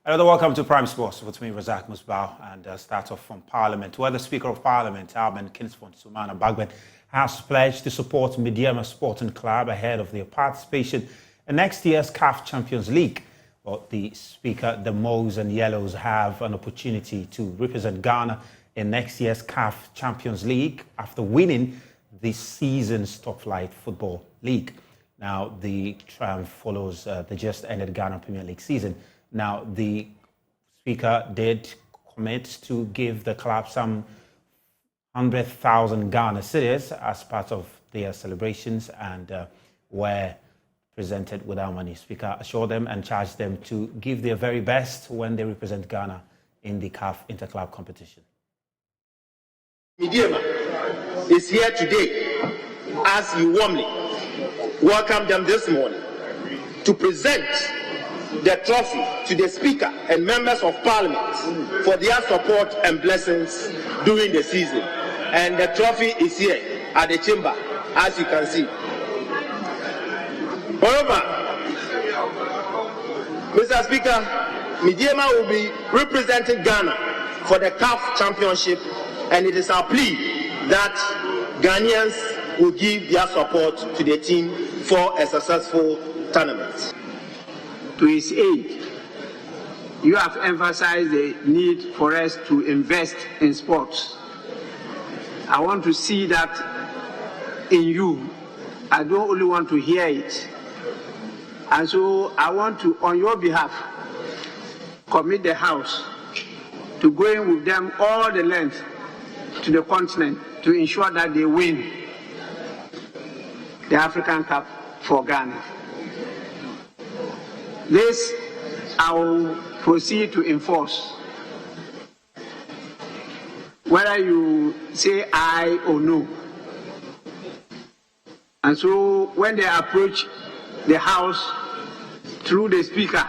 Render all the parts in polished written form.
Another welcome to Prime Sports with me, Razak Musbao, and start off from Parliament, where the Speaker of Parliament, Alban Kingsford Sumana Bagben, has pledged to support Mediama Sporting Club ahead of their participation in next year's CAF Champions League. Well, the Speaker, the Moles and Yellows have an opportunity to represent Ghana in next year's CAF Champions League after winning this season's Top Flight Football League. Now, the triumph follows the just ended Ghana Premier League season. Now, the Speaker did commit to give the club some 100,000 Ghana cedis as part of their celebrations and were presented without money. Speaker assured them and charged them to give their very best when they represent Ghana in the CAF Interclub competition. Mediama is here today as you warmly welcome them this morning to present the trophy to the Speaker and members of Parliament for their support and blessings during the season. And the trophy is here at the chamber, as you can see. Moreover, Mr. Speaker, Mediama will be representing Ghana for the CAF Championship, and it is our plea that Ghanaians will give their support to the team for a successful tournament. To his aid, you have emphasized the need for us to invest in sports. I want to see that in you. I don't only want to hear it. And so I want to, on your behalf, commit the House to going with them all the length to the continent to ensure that they win the African Cup for Ghana. This I will proceed to enforce. Whether you say aye or no. And so when they approach the House through the Speaker,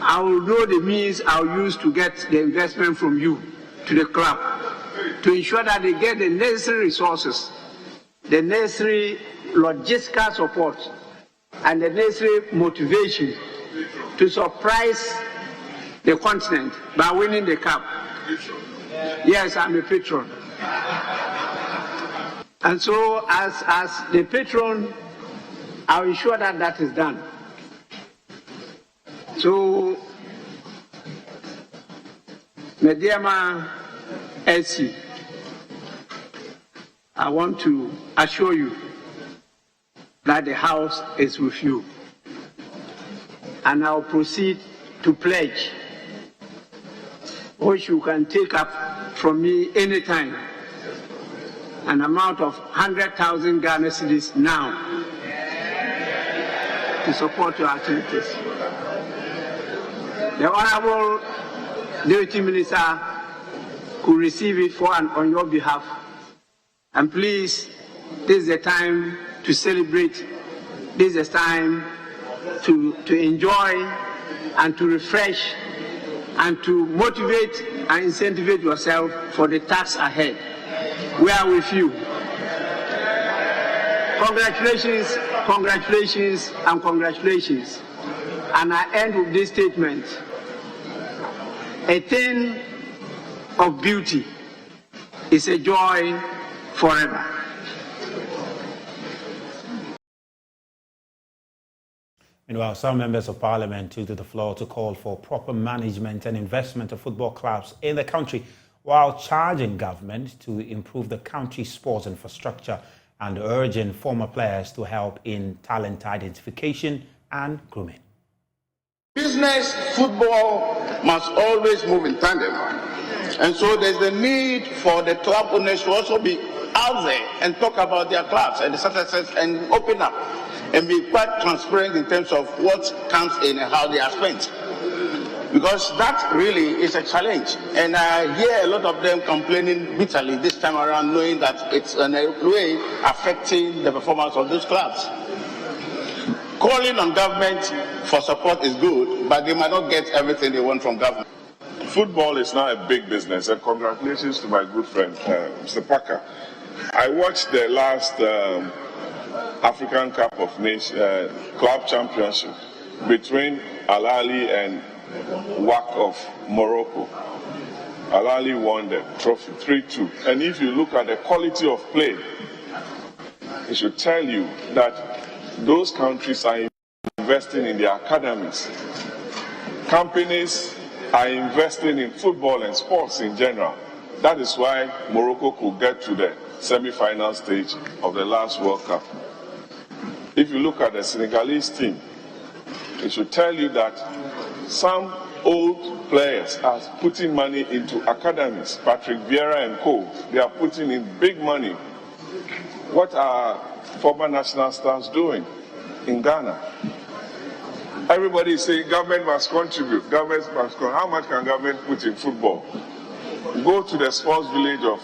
I will know the means I'll use to get the investment from you to the club to ensure that they get the necessary resources, the necessary logistical support, and the necessary motivation to surprise the continent by winning the cup. Yes, I'm a patron. And so as the patron, I'll ensure that that is done. So, Mediama SC, I want to assure you that the House is with you. And I'll proceed to pledge, which you can take up from me anytime, an amount of 100,000 Ghana cedis now to support your activities. The Honorable Deputy Minister could receive it on your behalf. And please, this is the time to celebrate. This is time to enjoy and to refresh and to motivate and incentivize yourself for the task ahead. We are with you. Congratulations, congratulations, and congratulations. And I end with this statement. A thing of beauty is a joy forever. Meanwhile, some members of Parliament took to the floor to call for proper management and investment of football clubs in the country, while charging government to improve the country's sports infrastructure and urging former players to help in talent identification and grooming. Business, football must always move in tandem. And so there's the need for the club owners to also be out there and talk about their clubs and the successes and open up and be quite transparent in terms of what comes in and how they are spent. Because that really is a challenge. And I hear a lot of them complaining bitterly this time around, knowing that it's in a way affecting the performance of those clubs. Calling on government for support is good, but they might not get everything they want from government. Football is now a big business, and congratulations to my good friend, Mr. Parker. I watched the last African Cup of Nations Club Championship, between Al Ahly and WAC of Morocco. Al Ahly won the trophy 3-2. And if you look at the quality of play, it should tell you that those countries are investing in their academies. Companies are investing in football and sports in general. That is why Morocco could get to the semi-final stage of the last World Cup. If you look at the Senegalese team, it should tell you that some old players are putting money into academies. Patrick Vieira and co. They are putting in big money. What are former national stars doing in Ghana? Everybody is saying government must contribute. Government must contribute. How much can government put in football? Go to the sports village of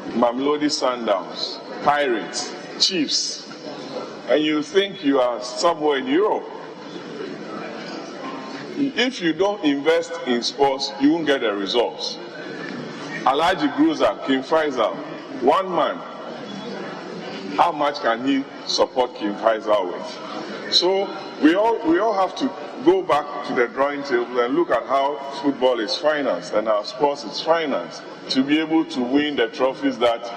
Mamelodi Sundowns, Pirates, Chiefs, and you think you are somewhere in Europe. If you don't invest in sports, you won't get the results. Alhaji Razak, King Faisal, one man, how much can he support King Faisal with? So we all have to go back to the drawing table and look at how football is financed and our sports is financed to be able to win the trophies that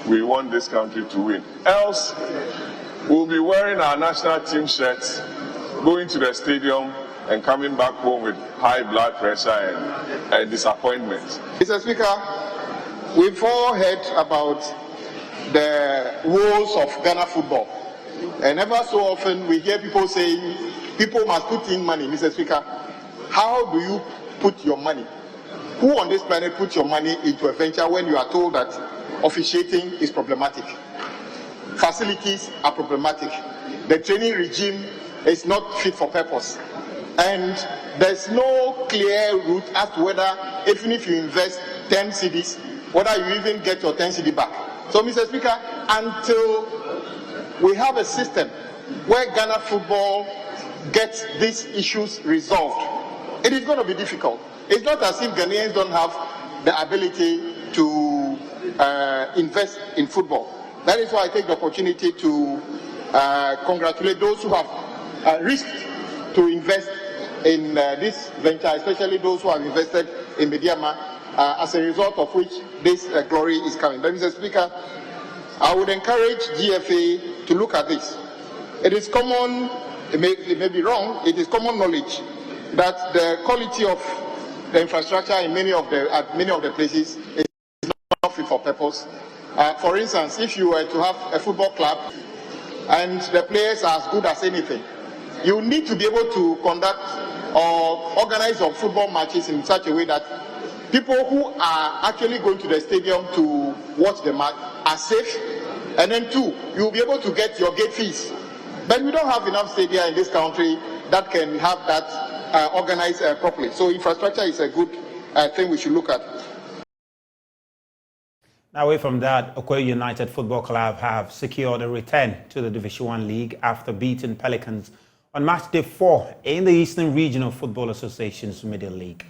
we want this country to win. Else, we'll be wearing our national team shirts, going to the stadium and coming back home with high blood pressure and disappointment. Mr. Speaker, we've all heard about the woes of Ghana football. And ever so often we hear people saying, people must put in money. Mr. Speaker, how do you put your money? Who on this planet puts your money into a venture when you are told that officiating is problematic? Facilities are problematic. The training regime is not fit for purpose. And there's no clear route as to whether, even if you invest 10 cedis, whether you even get your 10 cedi back. So, Mr. Speaker, until we have a system where Ghana football gets these issues resolved, it is going to be difficult. It's not as if Ghanaians don't have the ability to invest in football. That is why I take the opportunity to congratulate those who have risked to invest in this venture, especially those who have invested in Mediama, as a result of which this glory is coming. But Mr. Speaker, I would encourage GFA to look at this. It is common, it may be wrong, it is common knowledge that the quality of the infrastructure in many of the places is not fit for purpose. For instance, if you were to have a football club and the players are as good as anything, you need to be able to conduct or organize your football matches in such a way that people who are actually going to the stadium to watch the match are safe. And then two, you'll be able to get your gate fees. But we don't have enough stadia in this country that can have that organized properly. So infrastructure is a good thing we should look at. Now, away from that, Okoye United Football Club have secured a return to the Division 1 League after beating Pelicans on match day 4 in the Eastern Regional Football Association's Middle League.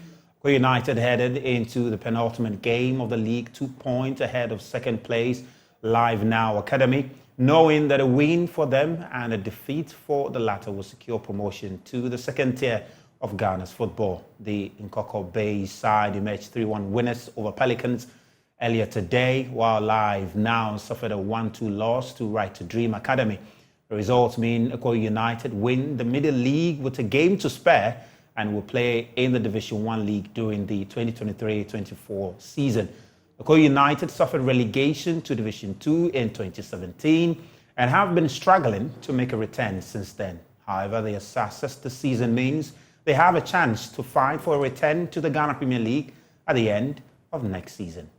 Okoye United headed into the penultimate game of the league 2 points ahead of second place Live Now Academy, knowing that a win for them and a defeat for the latter will secure promotion to the second tier of Ghana's football. The Nkoko Bay side emerged 3-1 winners over Pelicans earlier today, while Live Now suffered a 1-2 loss to Right to Dream Academy. The results mean Okoye United win the Middle League with a game to spare and will play in the Division 1 League during the 2023-24 season. Okoye United suffered relegation to Division 2 in 2017 and have been struggling to make a return since then. However, their success this season means they have a chance to fight for a return to the Ghana Premier League at the end of next season.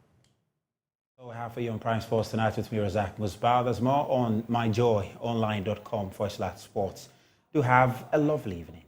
So we have for you on Prime Sports tonight with me, Razak Musbah. There's more on myjoyonline.com/sports. Do have a lovely evening.